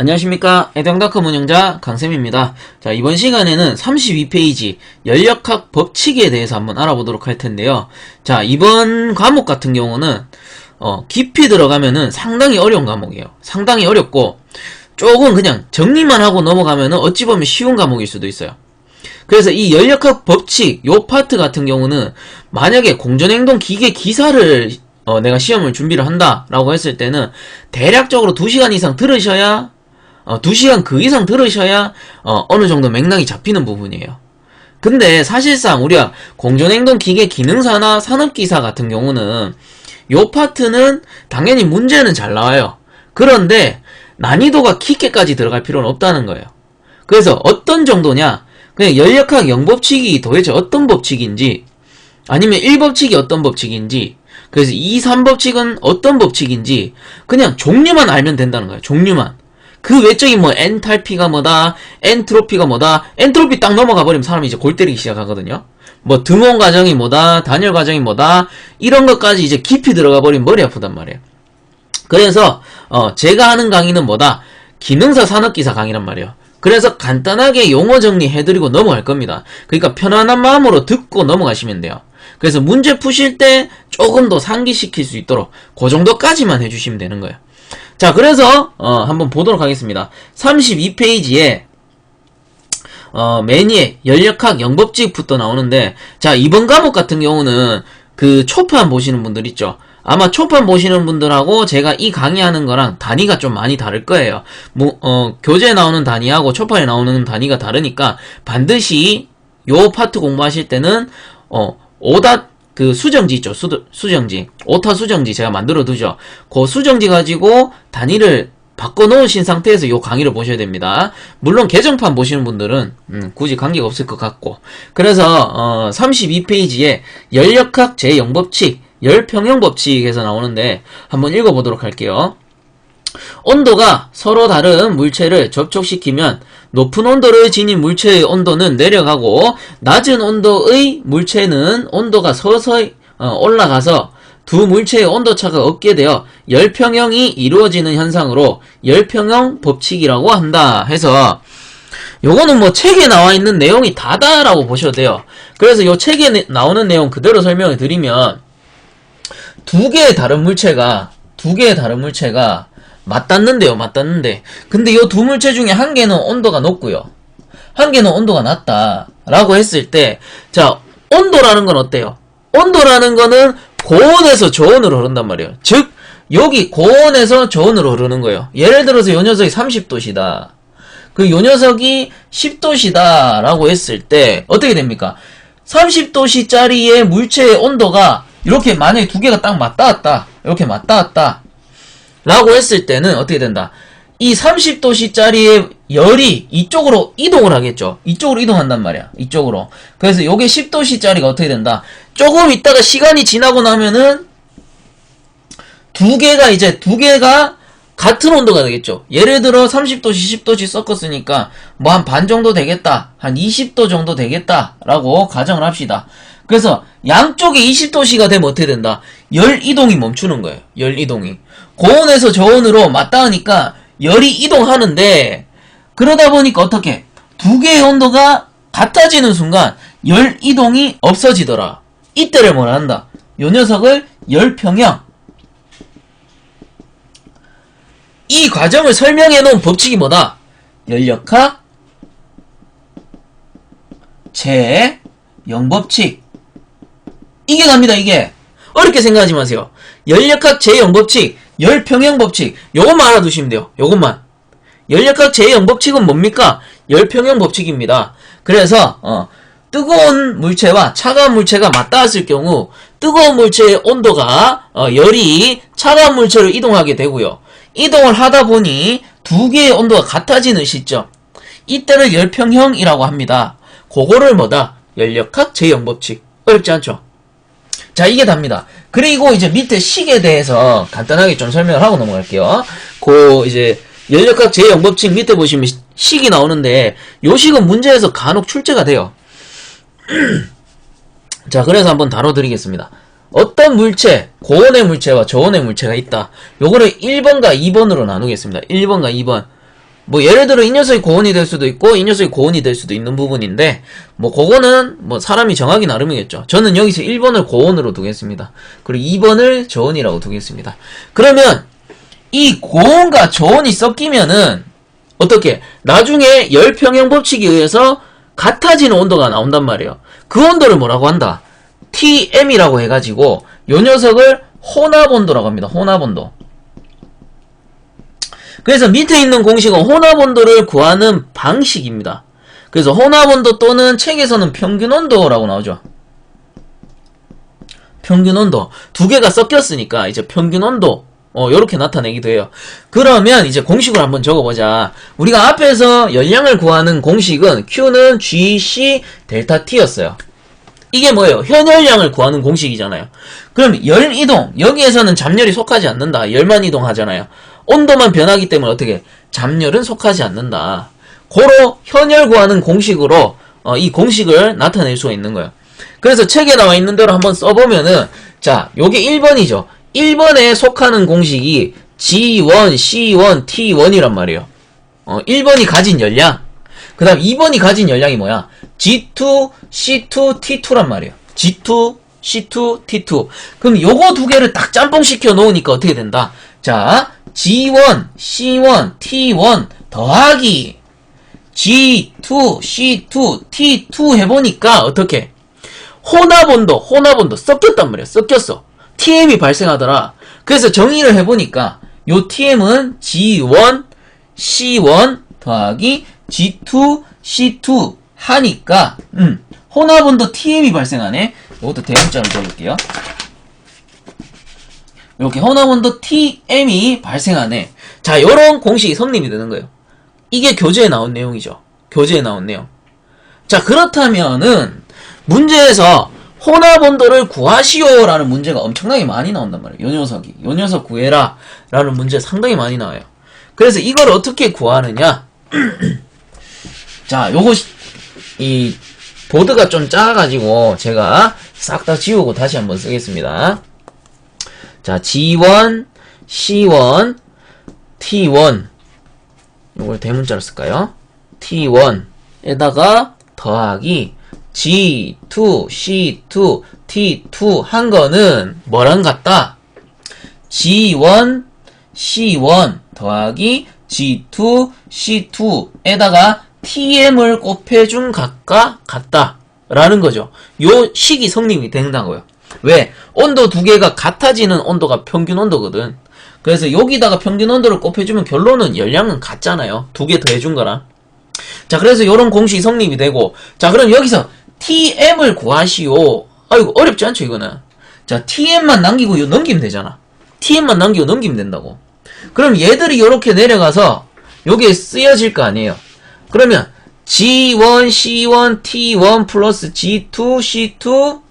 안녕하십니까. 에덩닷컴 운영자 강쌤입니다. 자, 이번 시간에는 32페이지 연력학 법칙에 대해서 한번 알아보도록 할 텐데요. 자, 이번 과목 같은 경우는 깊이 들어가면은 상당히 어려운 과목이에요. 상당히 어렵고 조금 그냥 정리만 하고 넘어가면은 어찌 보면 쉬운 과목일 수도 있어요. 그래서 이 연력학 법칙 요 파트 같은 경우는 만약에 공전행동 기계 기사를 내가 시험을 준비를 한다라고 했을 때는 대략적으로 2시간 이상 들으셔야 2시간 그 이상 들으셔야 어느 정도 맥락이 잡히는 부분이에요. 근데 사실상 우리가 공전행동 기계 기능사나 산업기사 같은 경우는 요 파트는 당연히 문제는 잘 나와요. 그런데 난이도가 깊게까지 들어갈 필요는 없다는 거예요. 그래서 어떤 정도냐, 그냥 연력학 0법칙이 도대체 어떤 법칙인지, 아니면 1법칙이 어떤 법칙인지, 그래서 2, 3법칙은 어떤 법칙인지 그냥 종류만 알면 된다는 거예요. 종류만. 그 외적인 뭐 엔탈피가 뭐다, 엔트로피가 뭐다, 엔트로피 딱 넘어가 버리면 사람이 이제 골 때리기 시작하거든요. 뭐 등원 과정이 뭐다, 단열 과정이 뭐다, 이런 것까지 이제 깊이 들어가 버리면 머리 아프단 말이에요. 그래서 제가 하는 강의는 뭐다, 기능사 산업기사 강의란 말이에요. 그래서 간단하게 용어 정리해드리고 넘어갈 겁니다. 그러니까 편안한 마음으로 듣고 넘어가시면 돼요. 그래서 문제 푸실 때 조금 더 상기시킬 수 있도록 그 정도까지만 해주시면 되는 거예요. 자, 그래서 한번 보도록 하겠습니다. 32페이지에 맨 위에 연력학 0법칙부터 나오는데, 자, 이번 과목 같은 경우는 그 초판 보시는 분들 있죠. 아마 초판 보시는 분들하고 제가 이 강의하는 거랑 단위가 좀 많이 다를 거예요. 교재에 나오는 단위하고 초판에 나오는 단위가 다르니까 반드시 요 파트 공부하실 때는 오다 그 수정지 있죠. 수정지. 오타 수정지 제가 만들어 두죠. 그 수정지 가지고 단위를 바꿔 놓으신 상태에서 요 강의를 보셔야 됩니다. 물론 개정판 보시는 분들은 굳이 관계가 없을 것 같고. 그래서 32페이지에 연력학 제0법칙 열평형 법칙에서 나오는데 한번 읽어보도록 할게요. 온도가 서로 다른 물체를 접촉시키면 높은 온도를 지닌 물체의 온도는 내려가고 낮은 온도의 물체는 온도가 서서히 올라가서 두 물체의 온도차가 없게 되어 열평형이 이루어지는 현상으로 열평형 법칙이라고 한다 해서, 요거는 뭐 책에 나와 있는 내용이 다다라고 보셔도 돼요. 그래서 요 책에 나오는 내용 그대로 설명을 드리면, 두 개의 다른 물체가 맞닿는데요. 근데 요 두 물체 중에 한 개는 온도가 높고요, 한 개는 온도가 낮다라고 했을 때, 자, 온도라는 건 어때요? 온도라는 거는 고온에서 저온으로 흐른단 말이에요. 즉 여기 고온에서 저온으로 흐르는 거예요. 예를 들어서 요 녀석이 30도시다. 그 요 녀석이 10도시다 라고 했을 때 어떻게 됩니까? 30도씨짜리의 물체의 온도가 이렇게 만약에 두 개가 딱 맞닿았다, 이렇게 맞닿았다 라고 했을 때는 어떻게 된다? 이 30도씨짜리의 열이 이쪽으로 이동을 하겠죠. 이쪽으로 이동한단 말이야. 이쪽으로. 그래서 요게 10도씨짜리가 어떻게 된다? 조금 있다가 시간이 지나고 나면은 두 개가 같은 온도가 되겠죠. 예를 들어 30도씨 10도씨 섞었으니까 뭐 한 반 정도 되겠다, 한 20도 정도 되겠다 라고 가정을 합시다. 그래서 양쪽에 20도씨가 되면 어떻게 된다? 열 이동이 멈추는 거예요. 열 이동이. 고온에서 저온으로 맞닿으니까 열이 이동하는데, 그러다 보니까 어떻게? 두 개의 온도가 같아지는 순간 열 이동이 없어지더라. 이때를 뭐라 한다? 요 녀석을 열평형. 이 과정을 설명해 놓은 법칙이 뭐다? 연력학 제0법칙. 이게 갑니다, 이게. 어렵게 생각하지 마세요. 연력학 제0법칙, 열평형 법칙. 요것만 알아두시면 돼요. 요것만. 연력학 제0법칙은 뭡니까? 열평형 법칙입니다. 그래서 뜨거운 물체와 차가운 물체가 맞닿았을 경우 뜨거운 물체의 온도가 열이 차가운 물체로 이동하게 되고요. 이동을 하다 보니 두 개의 온도가 같아지는 시점, 이때를 열평형이라고 합니다. 그거를 뭐다? 연력학 제0법칙. 어렵지 않죠? 자, 이게 답니다. 그리고 이제 밑에 식에 대해서 간단하게 좀 설명을 하고 넘어갈게요. 이제 연력학 제0법칙 밑에 보시면 식이 나오는데, 요 식은 문제에서 간혹 출제가 돼요. 자, 그래서 한번 다뤄드리겠습니다. 어떤 물체, 고온의 물체와 저온의 물체가 있다. 요거를 1번과 2번으로 나누겠습니다. 1번과 2번. 뭐 예를 들어 이 녀석이 고온이 될 수도 있고 이 녀석이 고온이 될 수도 있는 부분인데 뭐 그거는 뭐 사람이 정하기 나름이겠죠. 저는 여기서 1번을 고온으로 두겠습니다. 그리고 2번을 저온이라고 두겠습니다. 그러면 이 고온과 저온이 섞이면은 어떻게 나중에 열평형 법칙에 의해서 같아지는 온도가 나온단 말이에요. 그 온도를 뭐라고 한다? TM이라고 해가지고 요 녀석을 혼합온도라고 합니다. 혼합온도. 그래서 밑에 있는 공식은 혼합온도를 구하는 방식입니다. 그래서 혼합온도 또는 책에서는 평균온도라고 나오죠. 평균온도. 두 개가 섞였으니까 이제 평균온도 요렇게 나타내기도 해요. 그러면 이제 공식을 한번 적어보자. 우리가 앞에서 열량을 구하는 공식은 Q는 GC 델타 T였어요. 이게 뭐예요? 현열량을 구하는 공식이잖아요. 그럼 열 이동, 여기에서는 잡열이 속하지 않는다. 열만 이동하잖아요. 온도만 변하기 때문에 어떻게? 잡열은 속하지 않는다. 고로 현열 구하는 공식으로 이 공식을 나타낼 수가 있는 거예요. 그래서 책에 나와 있는 대로 한번 써보면은 자, 요게 1번이죠. 1번에 속하는 공식이 G1, C1, T1이란 말이에요. 1번이 가진 열량. 그 다음 2번이 가진 열량이 뭐야? G2, C2, T2란 말이에요. G2, C2, T2. 그럼 요거 두 개를 딱 짬뽕 시켜 놓으니까 어떻게 된다? 자, G1, C1, T1 더하기 G2, C2, T2 해보니까 어떻게? 혼합온도 섞였단 말이야. 섞였어. TM이 발생하더라. 그래서 정의를 해보니까 요 TM은 G1, C1 더하기 G2, C2 하니까 혼합온도 TM이 발생하네. 이것도 대문자로 적을게요. 이렇게 혼합온도 TM이 발생하네. 자, 요런 공식이 성립이 되는 거예요. 이게 교재에 나온 내용이죠. 교재에 나온 내용. 자, 그렇다면은 문제에서 혼합온도를 구하시오라는 문제가 엄청나게 많이 나온단 말이에요. 요 녀석 구해라 라는 문제 상당히 많이 나와요. 그래서 이걸 어떻게 구하느냐. 자, 요거 이 보드가 좀 작아가지고 제가 싹 다 지우고 다시 한번 쓰겠습니다. 자, G1, C1, T1 요걸 대문자로 쓸까요? T1에다가 더하기 G2, C2, T2 한 거는 뭐랑 같다? G1, C1 더하기 G2, C2에다가 TM을 곱해준 값과 같다 라는 거죠. 요 식이 성립이 된다고요. 왜? 온도 두 개가 같아지는 온도가 평균 온도거든. 그래서 여기다가 평균 온도를 곱해주면 결론은 열량은 같잖아요. 두 개 더해준 거랑. 자, 그래서 요런 공식이 성립이 되고, 자, 그럼 여기서 TM을 구하시오. 아이고, 어렵지 않죠, 이거는. 자, TM만 남기고 이거 넘기면 되잖아. TM만 남기고 넘기면 된다고. 그럼 얘들이 요렇게 내려가서 요게 쓰여질 거 아니에요. 그러면 G1, C1, T1 플러스 G2, C2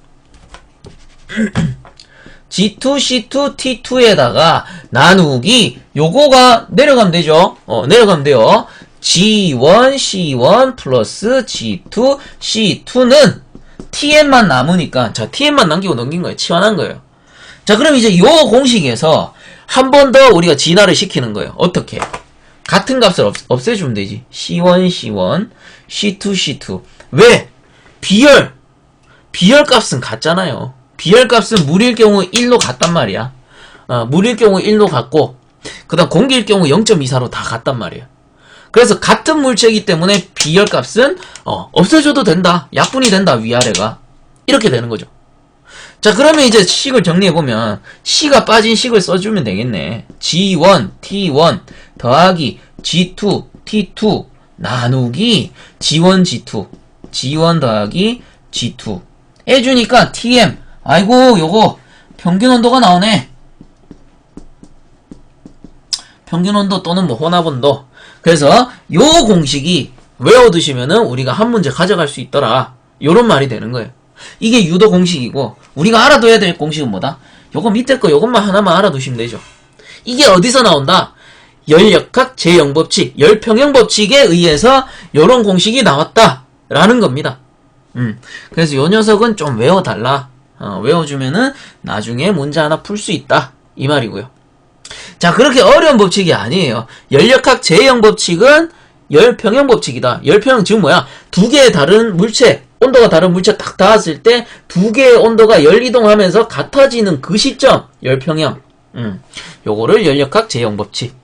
G2, C2, T2에다가 나누기 요거가 내려가면 되죠. 내려가면 돼요. G1, C1 플러스 G2, C2는 TM만 남으니까 자, TM만 남기고 넘긴 거예요. 치환한 거예요. 자, 그럼 이제 요 공식에서 한 번 더 우리가 진화를 시키는 거예요. 어떻게? 같은 값을 없애주면 되지. C1, C1, C2, C2. 왜? 비열 값은 같잖아요. 비열 값은 물일 경우 1로 같단 말이야. 물일 경우 1로 같고, 그 다음 공기일 경우 0.24로 다 같단 말이야. 그래서 같은 물체이기 때문에 비열 값은 없애줘도 된다. 약분이 된다. 위아래가. 이렇게 되는 거죠. 자, 그러면 이제 식을 정리해보면 C가 빠진 식을 써주면 되겠네. G1, T1 더하기 G2, T2 나누기 G1, G2 G1 더하기 G2 해주니까 TM 아이고 요거 평균온도가 나오네. 평균온도 또는 뭐 혼합온도. 그래서 요 공식이 외워두시면은 우리가 한 문제 가져갈 수 있더라. 요런 말이 되는 거예요. 이게 유도 공식이고 우리가 알아둬야 될 공식은 뭐다? 요거 밑에 거 요것만 하나만 알아두시면 되죠. 이게 어디서 나온다? 열역학 제0법칙, 열평형법칙에 의해서 요런 공식이 나왔다 라는 겁니다. 그래서 요 녀석은 좀 외워달라. 외워주면은 나중에 문제 하나 풀 수 있다 이 말이고요. 자, 그렇게 어려운 법칙이 아니에요. 연력학 제형 법칙은 열평형 법칙이다. 열평형 지금 뭐야? 두 개의 다른 물체, 온도가 다른 물체 딱 닿았을 때 두 개의 온도가 열이동하면서 같아지는 그 시점, 열평형. 요거를 연력학 제형 법칙.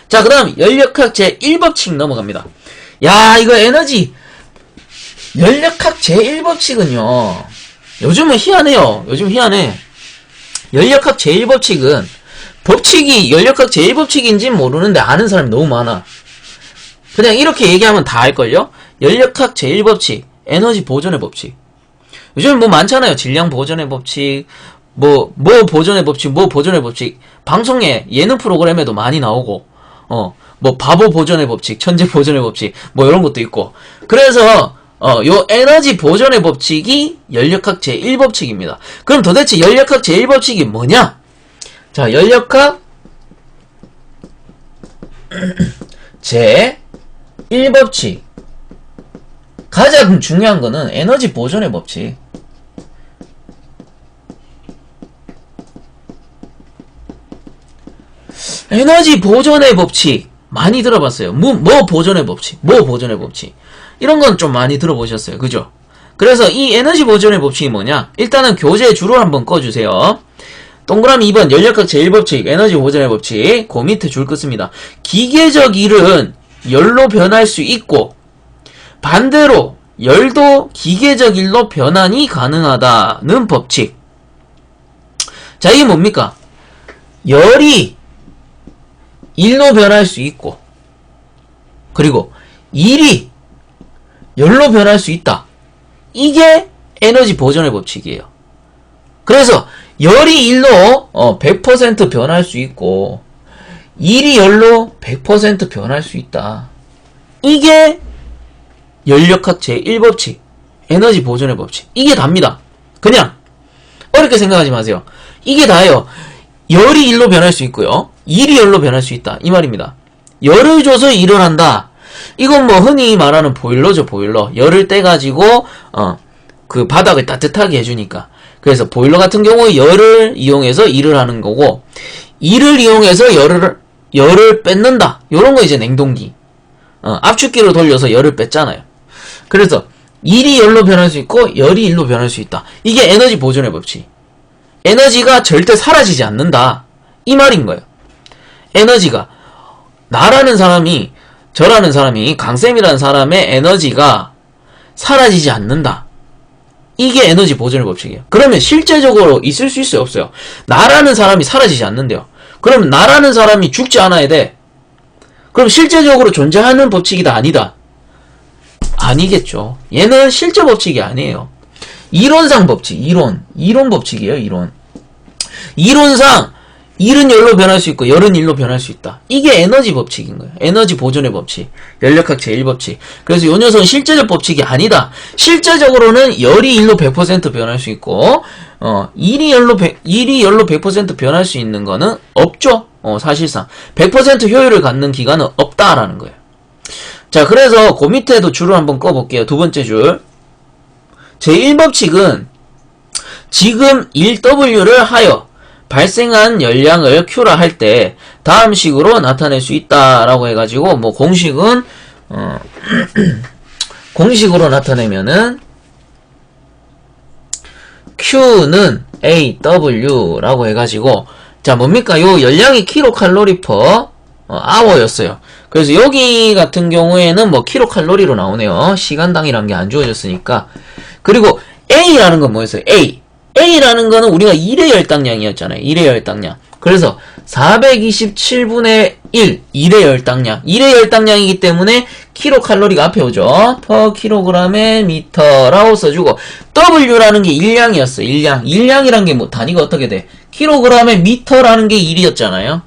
자, 그 다음 연력학 제1법칙 넘어갑니다. 야, 이거 에너지 연력학 제1법칙은요 요즘은 희한해요. 요즘 희한해. 연력학 제1법칙은 법칙이 연력학 제1법칙인지 모르는데 아는 사람이 너무 많아. 그냥 이렇게 얘기하면 다 알걸요? 연력학 제1법칙, 에너지 보존의 법칙. 요즘 뭐 많잖아요. 질량 보존의 법칙, 뭐 보존의 법칙, 뭐 보존의 법칙. 방송에 예능 프로그램에도 많이 나오고, 뭐 바보 보존의 법칙, 천재 보존의 법칙, 뭐 이런 것도 있고. 그래서 요 에너지 보존의 법칙이 연력학 제1법칙입니다. 그럼 도대체 연력학 제1법칙이 뭐냐? 자, 연력학 제1법칙. 가장 중요한 거는 에너지 보존의 법칙. 에너지 보존의 법칙 많이 들어봤어요. 뭐 보존의 법칙, 뭐 보존의 법칙. 이런 건 좀 많이 들어보셨어요. 그죠? 그래서 이 에너지 보존의 법칙이 뭐냐? 일단은 교재 줄을 한번 꺼주세요. 동그라미 2번 연력학 제1법칙 에너지 보존의 법칙. 그 밑에 줄 긋습니다. 기계적 일은 열로 변할 수 있고 반대로 열도 기계적 일로 변환이 가능하다는 법칙. 자, 이게 뭡니까? 열이 일로 변할 수 있고 그리고 일이 열로 변할 수 있다. 이게 에너지 보존의 법칙이에요. 그래서 열이 일로 100% 변할 수 있고 일이 열로 100% 변할 수 있다. 이게 연력학 제1법칙 에너지 보존의 법칙. 이게 답니다. 그냥 어렵게 생각하지 마세요. 이게 다예요. 열이 일로 변할 수 있고요. 일이 열로 변할 수 있다. 이 말입니다. 열을 줘서 일을 한다. 이건 뭐 흔히 말하는 보일러죠. 보일러. 열을 떼가지고 그 바닥을 따뜻하게 해주니까. 그래서 보일러 같은 경우에 열을 이용해서 일을 하는 거고 이를 이용해서 열을 뺏는다. 요런 거 이제 냉동기. 압축기로 돌려서 열을 뺐잖아요. 그래서 일이 열로 변할 수 있고 열이 일로 변할 수 있다. 이게 에너지 보존의 법칙. 에너지가 절대 사라지지 않는다. 이 말인 거예요. 에너지가 나라는 사람이 저라는 사람이 강쌤이라는 사람의 에너지가 사라지지 않는다. 이게 에너지 보존의 법칙이에요. 그러면 실제적으로 있을 수 있어요? 없어요? 나라는 사람이 사라지지 않는데요. 그럼 나라는 사람이 죽지 않아야 돼. 그럼 실제적으로 존재하는 법칙이다 아니다? 아니겠죠. 얘는 실제 법칙이 아니에요. 이론상 법칙, 이론 법칙이에요. 이론상 일은 열로 변할 수 있고 열은 일로 변할 수 있다. 이게 에너지 법칙인 거예요. 에너지 보존의 법칙, 연력학 제1법칙. 그래서 요 녀석은 실제적 법칙이 아니다. 실제적으로는 열이 일로 100% 변할 수 있고 일이 열로 100% 변할 수 있는 거는 없죠. 사실상 100% 효율을 갖는 기간은 없다라는 거예요. 자, 그래서 그 밑에도 줄을 한번 꺼볼게요. 두 번째 줄. 제1법칙은 지금 1W를 하여 발생한 열량을 Q라 할 때 다음 식으로 나타낼 수 있다라고 해가지고 뭐 공식은 공식으로 나타내면은 Q는 AW라고 해가지고 자 뭡니까? 요 열량이 킬로칼로리 퍼 아워였어요. 그래서 여기 같은 경우에는 뭐 킬로칼로리로 나오네요. 시간당이라는 게 안 주어졌으니까. 그리고 A라는 건 뭐였어요? A라는 거는 우리가 1의 열당량이었잖아요. 1의 열당량. 그래서 427분의 1, 1의 열당량. 1의 열당량이기 때문에 킬로칼로리가 앞에 오죠. per 킬로그램에 미터라고 써주고 W라는 게 일량이었어. 일량이란 게 뭐 단위가 어떻게 돼? 킬로그램에 미터라는 게 1이었잖아요.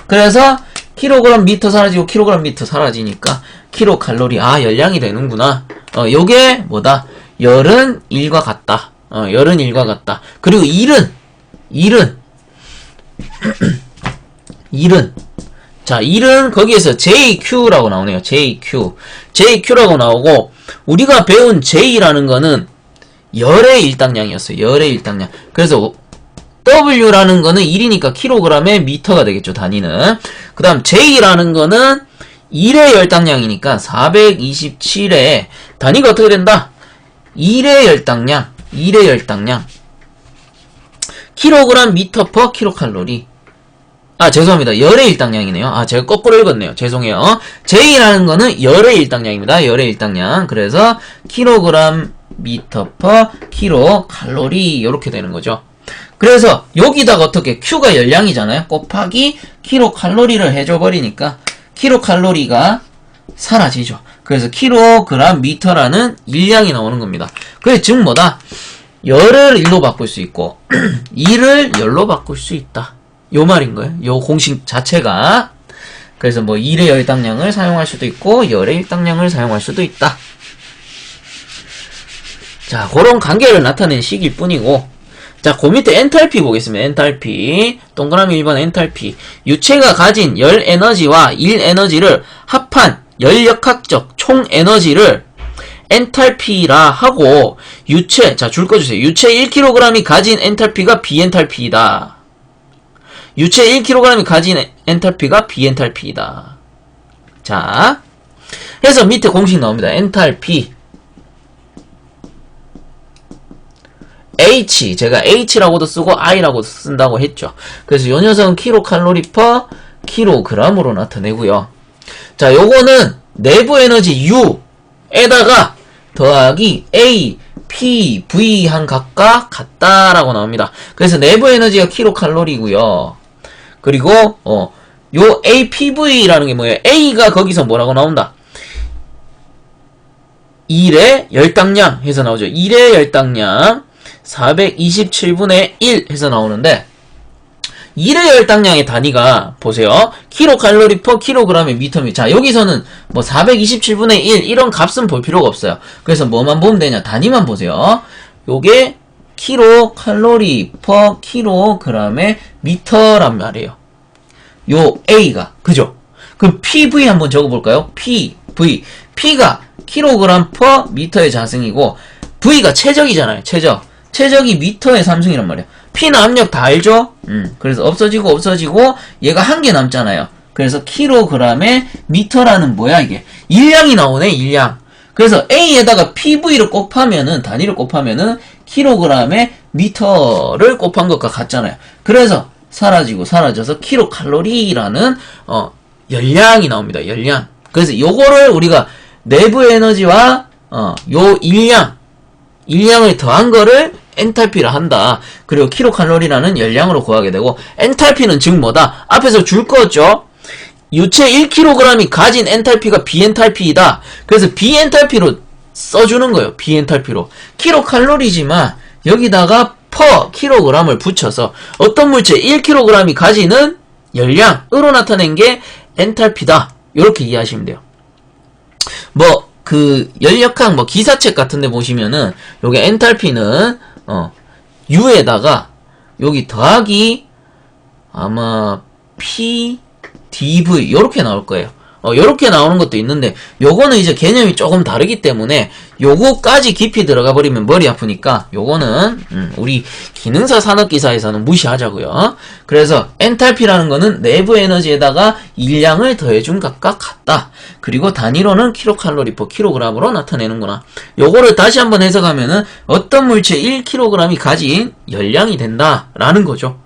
그래서 킬로그램 미터 사라지고 킬로그램 미터 사라지니까 킬로칼로리. 아, 열량이 되는구나. 요게 뭐다? 열은 1과 같다. 열은 1과 같다. 그리고 일은 자, 일은 거기에서 JQ라고 나오네요. JQ라고 나오고 우리가 배운 J라는 거는 열의 일당량이었어요. 열의 일당량. 그래서 W라는 거는 1이니까 킬로그램의 미터가 되겠죠, 단위는. 그 다음 J라는 거는 1의 열당량이니까 427의 단위가 어떻게 된다? 1의 열당량, 1의 열당량. 킬로그램 미터 퍼 킬로칼로리. 아, 죄송합니다. 열의 일당량이네요. 아, 제가 거꾸로 읽었네요. 죄송해요. J라는 거는 열의 일당량입니다. 열의 일당량. 그래서 킬로그램 미터 퍼 킬로칼로리 이렇게 되는 거죠. 그래서 여기다가 어떻게 Q가 열량이잖아요. 곱하기 킬로칼로리를 해줘버리니까 킬로칼로리가 사라지죠. 그래서 킬로그램 미터라는 일량이 나오는 겁니다. 그래서 즉 뭐다? 열을 일로 바꿀 수 있고 1을 열로 바꿀 수 있다. 요 말인 거예요. 요 공식 자체가. 그래서 뭐 1의 열당량을 사용할 수도 있고 열의 일당량을 사용할 수도 있다. 자, 그런 관계를 나타낸 식일 뿐이고, 자, 그 밑에 엔탈피 보겠습니다. 엔탈피. 동그라미 1번 엔탈피. 유체가 가진 열 에너지와 일 에너지를 합한 열역학적 총 에너지를 엔탈피라 하고, 유체, 자, 줄 거 주세요. 유체 1kg이 가진 엔탈피가 비엔탈피이다. 유체 1kg이 가진 엔탈피가 비엔탈피이다. 자, 그래서 밑에 공식 나옵니다. 엔탈피. H, 제가 H라고도 쓰고 I라고도 쓴다고 했죠. 그래서 요 녀석은 킬로칼로리 퍼 킬로그램으로 나타내고요. 자, 요거는 내부 에너지 U에다가 더하기 A, P, V 한 각각 같다라고 나옵니다. 그래서 내부 에너지가 킬로칼로리고요. 그리고 요 APV라는 게 뭐예요? A가 거기서 뭐라고 나온다? 1의 열당량 해서 나오죠. 1의 열당량 427분의 1 해서 나오는데 1의 열당량의 단위가 보세요. 킬로칼로리 퍼 킬로그램의 미터입니다. 자, 여기서는 뭐 427분의 1 이런 값은 볼 필요가 없어요. 그래서 뭐만 보면 되냐? 단위만 보세요. 요게 킬로칼로리 퍼 킬로그램의 미터란 말이에요. 요 A가 그죠? 그럼 PV 한번 적어볼까요? PV. P가 킬로그램 퍼 미터의 자승이고 V가 최적이잖아요. 최적이 미터의 삼승이란 말이에요. P는 압력 다 알죠? 그래서 없어지고 얘가 한 개 남잖아요. 그래서 킬로그램의 미터라는 뭐야 이게? 일량이 나오네, 일량. 그래서 A에다가 PV를 곱하면은 단위를 곱하면은 킬로그램의 미터를 곱한 것과 같잖아요. 그래서 사라져서 킬로칼로리라는 열량이 나옵니다. 열량. 그래서 요거를 우리가 내부 에너지와 요 일량을 더한 거를 엔탈피라 한다. 그리고 킬로칼로리라는 열량으로 구하게 되고, 엔탈피는 즉 뭐다? 앞에서 줄 거였죠? 유체 1kg이 가진 엔탈피가 비엔탈피이다. 그래서 비엔탈피로 써주는 거예요. 비엔탈피로. 킬로칼로리지만 여기다가 퍼 킬로그램을 붙여서 어떤 물체 1kg이 가지는 열량으로 나타낸 게 엔탈피다. 이렇게 이해하시면 돼요. 뭐 그 열역학 뭐 기사책 같은데 보시면은 요게 엔탈피는 U에다가 여기 더하기 아마 P DV 요렇게 나올 거예요. 요렇게 나오는 것도 있는데 요거는 이제 개념이 조금 다르기 때문에 요거까지 깊이 들어가 버리면 머리 아프니까 요거는 우리 기능사 산업기사에서는 무시하자고요. 그래서 엔탈피라는 거는 내부 에너지에다가 일량을 더해준 각각 같다. 그리고 단위로는 킬로칼로리 퍼 킬로그램으로 나타내는구나. 요거를 다시 한번 해석하면은 어떤 물체 1kg이 가진 열량이 된다라는 거죠.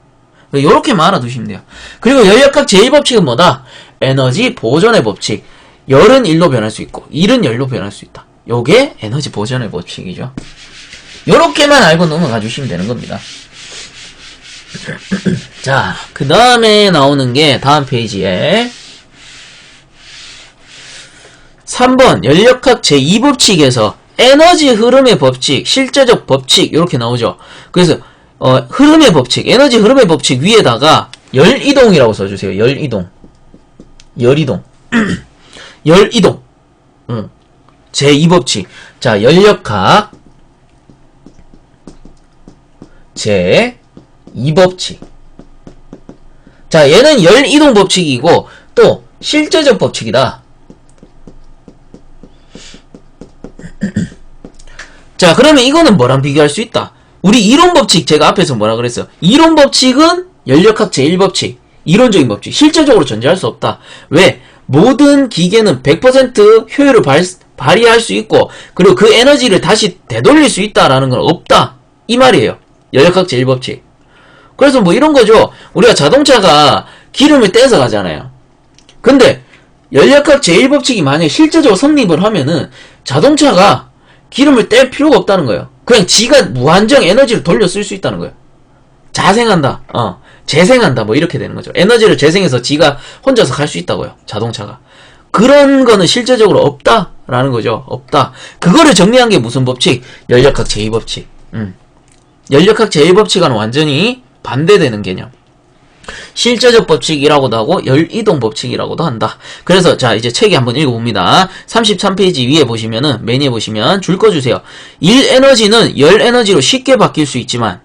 요렇게만 알아두시면 돼요. 그리고 열역학 제1법칙은 뭐다? 에너지 보존의 법칙. 열은 1로 변할 수 있고 1은 열로 변할 수 있다. 요게 에너지 보존의 법칙이죠. 요렇게만 알고 넘어가 주시면 되는 겁니다. 자, 그 다음에 나오는 게 다음 페이지에 3번 열역학 제2법칙에서 에너지 흐름의 법칙, 실제적 법칙 이렇게 나오죠. 그래서 흐름의 법칙, 에너지 흐름의 법칙 위에다가 열이동이라고 써주세요. 열이동. 열이동. 제2법칙. 자, 열역학 제2법칙. 자, 얘는 열이동 법칙이고 또 실제적 법칙이다. 자, 그러면 이거는 뭐랑 비교할 수 있다? 우리 이론 법칙 제가 앞에서 뭐라 그랬어요? 이론 법칙은 연력학 제1법칙, 이론적인 법칙, 실제적으로 존재할 수 없다. 왜? 모든 기계는 100% 효율을 발휘할 수 있고, 그리고 그 에너지를 다시 되돌릴 수 있다라는 건 없다. 이 말이에요. 연력학 제1법칙. 그래서 뭐 이런 거죠. 우리가 자동차가 기름을 떼서 가잖아요. 근데 연력학 제1법칙이 만약에 실제적으로 성립을 하면은 자동차가 기름을 뗄 필요가 없다는 거예요. 그냥 지가 무한정 에너지를 돌려 쓸 수 있다는 거예요. 자생한다. 재생한다. 뭐 이렇게 되는 거죠. 에너지를 재생해서 지가 혼자서 갈 수 있다고요. 자동차가. 그런 거는 실제적으로 없다라는 거죠. 없다. 그거를 정리한 게 무슨 법칙? 연력학 제2법칙. 연력학 제1법칙과는 완전히 반대되는 개념. 실제적 법칙이라고도 하고 열이동 법칙이라고도 한다. 그래서 자 이제 책에 한번 읽어봅니다. 33페이지 위에 보시면은 메뉴에 보시면 줄 거 주세요. 1에너지는 열에너지로 쉽게 바뀔 수 있지만,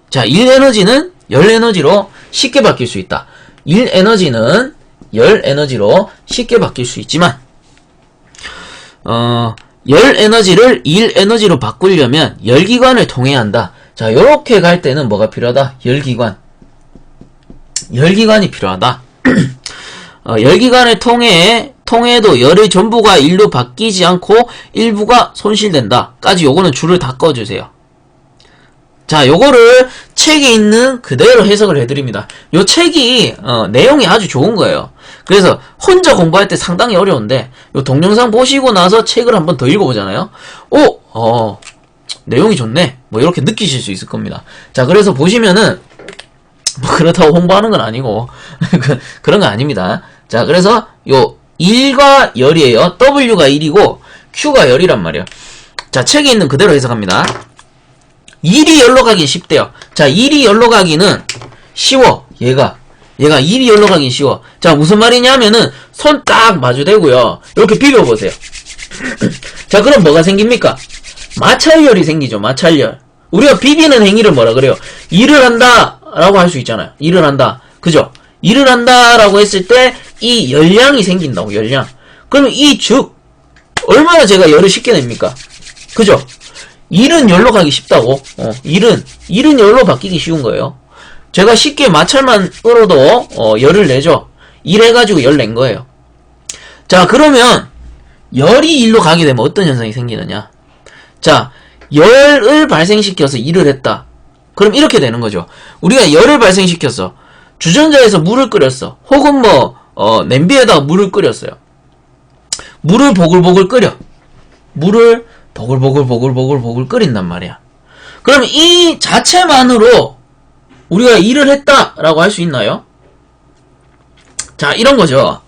자 1에너지는 열에너지로 쉽게 바뀔 수 있다. 1에너지는 열에너지로 쉽게 바뀔 수 있지만 열에너지를 1에너지로 바꾸려면 열기관을 통해야 한다. 자 요렇게 갈 때는 뭐가 필요하다? 열기관이 필요하다. 열기관을 통해도 열의 전부가 일로 바뀌지 않고 일부가 손실된다. 까지 요거는 줄을 다 꺼주세요. 자, 요거를 책에 있는 그대로 해석을 해드립니다. 요 책이 내용이 아주 좋은 거예요. 그래서 혼자 공부할 때 상당히 어려운데 요 동영상 보시고 나서 책을 한번 더 읽어보잖아요. 내용이 좋네. 뭐 이렇게 느끼실 수 있을 겁니다. 자, 그래서 보시면은 뭐 그렇다고 홍보하는 건 아니고 그런 거 아닙니다. 자, 그래서 요 1과 열이에요. W가 1이고 Q가 열이란 말이에요. 자, 책에 있는 그대로 해석합니다. 1이 열로 가기 쉽대요. 자, 1이 열로 가기는 쉬워. 얘가 1이 열로 가기 쉬워. 자, 무슨 말이냐면은 손 딱 마주대고요. 이렇게 비벼보세요. 자, 그럼 뭐가 생깁니까? 마찰열이 생기죠. 마찰열. 우리가 비비는 행위를 뭐라 그래요? 일을 한다 라고 할 수 있잖아요. 일을 한다. 그죠? 일을 한다 라고 했을 때 이 열량이 생긴다고. 열량. 그러면 이 즉 얼마나 제가 열을 쉽게 냅니까? 그죠? 일은 열로 가기 쉽다고. 일은 열로 바뀌기 쉬운 거예요. 제가 쉽게 마찰만 끌어도 열을 내죠. 일해가지고 열 낸 거예요. 자, 그러면 열이 일로 가게 되면 어떤 현상이 생기느냐? 자, 열을 발생시켜서 일을 했다. 그럼 이렇게 되는 거죠. 우리가 열을 발생시켰어. 주전자에서 물을 끓였어. 혹은 냄비에다가 물을 끓였어요. 물을 보글보글 끓여. 물을 보글보글 끓인단 말이야. 그럼 이 자체만으로 우리가 일을 했다라고 할 수 있나요? 자, 이런 거죠.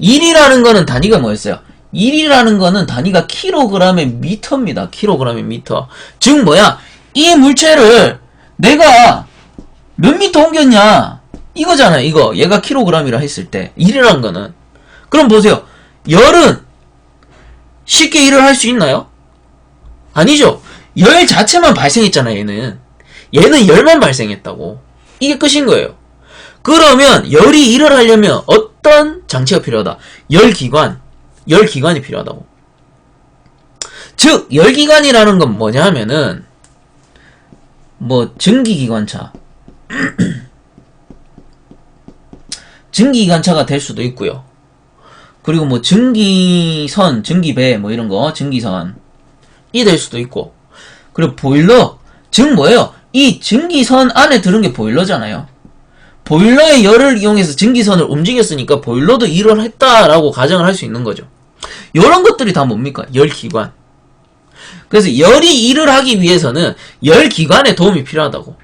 1이라는 거는 단위가 뭐였어요? 1이라는 거는 단위가 킬로그램의 미터입니다. 킬로그램의 미터. 즉 뭐야? 이 물체를 내가 몇 미터 옮겼냐? 이거잖아요. 이거. 얘가 킬로그램이라 했을 때 1이라는 거는. 그럼 보세요. 열은 쉽게 일을 할 수 있나요? 아니죠. 열 자체만 발생했잖아요. 얘는 열만 발생했다고. 이게 끝인 거예요. 그러면 열이 일을 하려면 어떤 장치가 필요하다? 열기관이 필요하다고. 즉 열기관이라는 건 뭐냐 하면은 증기기관차 증기기관차가 될 수도 있고요. 그리고 증기선, 증기배 이런 거 증기선이 될 수도 있고. 그리고 보일러. 즉 뭐예요? 이 증기선 안에 들은 게 보일러잖아요. 보일러의 열을 이용해서 증기선을 움직였으니까 보일러도 일을 했다라고 가정을 할 수 있는 거죠. 이런 것들이 다 뭡니까? 열기관. 그래서 열이 일을 하기 위해서는 열기관의 도움이 필요하다고.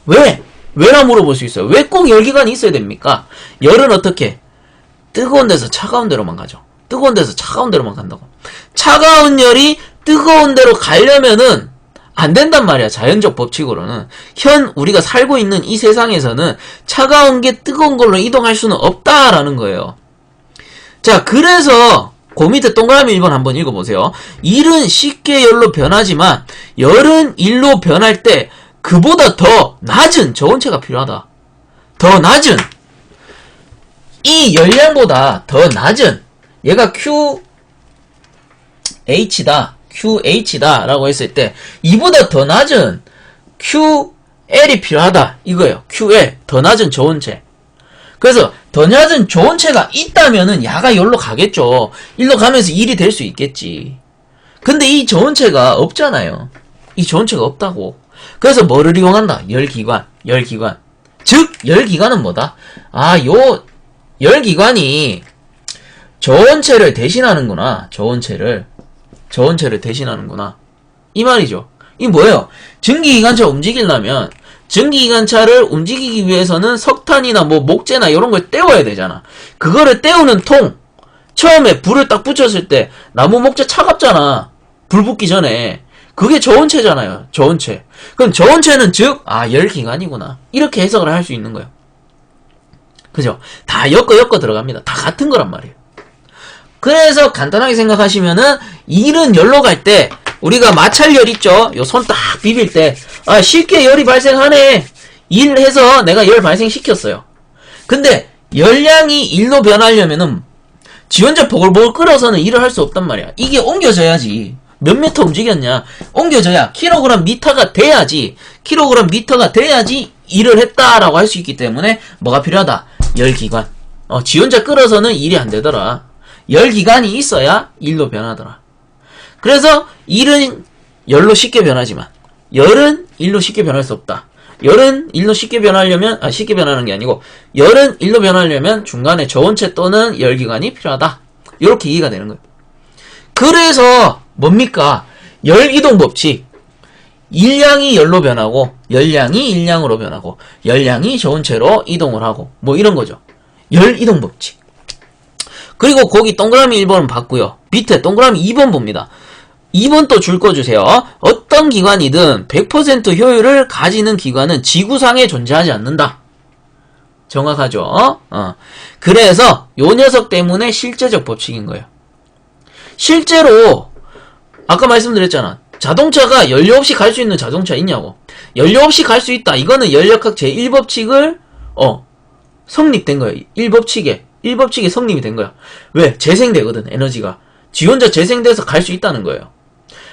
왜? 왜라 물어볼 수 있어요. 왜 꼭 열기관이 있어야 됩니까? 열은 어떻게? 뜨거운 데서 차가운 데로만 가죠. 뜨거운 데서 차가운 데로만 간다고. 차가운 열이 뜨거운 데로 가려면은 안 된단 말이야. 자연적 법칙으로는. 우리가 살고 있는 이 세상에서는 차가운 게 뜨거운 걸로 이동할 수는 없다라는 거예요. 자, 그래서 그 밑에 동그라미 1번 한번 읽어보세요. 일은 쉽게 열로 변하지만 열은 일로 변할 때 그보다 더 낮은 저온체가 필요하다. 더 낮은 이 열량보다 더 낮은 얘가 QH다. QH다 라고 했을 때 이보다 더 낮은 QL이 필요하다 이거예요. QL 더 낮은 저온체. 그래서 더 낮은 저온체가 있다면은 야가 열로 가겠죠. 일로 가면서 일이 될 수 있겠지. 근데 이 저온체가 없잖아요. 이 저온체가 없다고. 그래서 뭐를 이용한다? 열기관. 즉 열기관은 뭐다? 요 열기관이 저온체를 대신하는구나. 저온체를 대신하는구나. 이 말이죠. 이 뭐예요? 증기기관차 움직이려면 증기기관차를 움직이기 위해서는 석탄이나 뭐 목재나 이런 걸 떼워야 되잖아. 그거를 떼우는 통. 처음에 불을 딱 붙였을 때 나무 목재 차갑잖아. 불 붙기 전에. 그게 저온체잖아요. 저온체. 그럼 저온체는 즉 열기관이구나. 이렇게 해석을 할 수 있는 거예요. 그죠? 다 엮어 들어갑니다. 다 같은 거란 말이에요. 그래서 간단하게 생각하시면은 일은 열로 갈 때 우리가 마찰열 있죠? 요 손 딱 비빌 때 쉽게 열이 발생하네. 일해서 내가 열 발생시켰어요. 근데 열량이 일로 변하려면은 지원자 보글보글 끓어서는 일을 할 수 없단 말이야. 이게 옮겨져야지. 몇 미터 움직였냐? 옮겨져야 킬로그램 미터가 돼야지 일을 했다라고 할 수 있기 때문에 뭐가 필요하다? 열기관. 지원자 끓어서는 일이 안 되더라. 열기관이 있어야 일로 변하더라. 그래서 일은 열로 쉽게 변하지만 열은 일로 쉽게 변할 수 없다. 열은 일로 쉽게 변하려면 쉽게 변하는 게 아니고 열은 일로 변하려면 중간에 저온체 또는 열기관이 필요하다. 이렇게 이해가 되는 거예요. 그래서 뭡니까? 열이동 법칙. 일량이 열로 변하고 열량이 일량으로 변하고 열량이 저온체로 이동을 하고 뭐 이런 거죠. 열이동 법칙. 그리고 거기 동그라미 1번은 봤고요. 밑에 동그라미 2번 봅니다. 2번 또 줄 거 주세요. 어떤 기관이든 100% 효율을 가지는 기관은 지구상에 존재하지 않는다. 정확하죠? 그래서 요 녀석 때문에 실제적 법칙인 거예요. 실제로 아까 말씀드렸잖아. 자동차가 연료 없이 갈 수 있는 자동차 있냐고. 연료 없이 갈 수 있다. 이거는 연력학 제1법칙을 성립된 거예요. 1법칙이 성립이 된 거야. 왜? 재생되거든, 에너지가. 지원자 재생돼서 갈 수 있다는 거예요.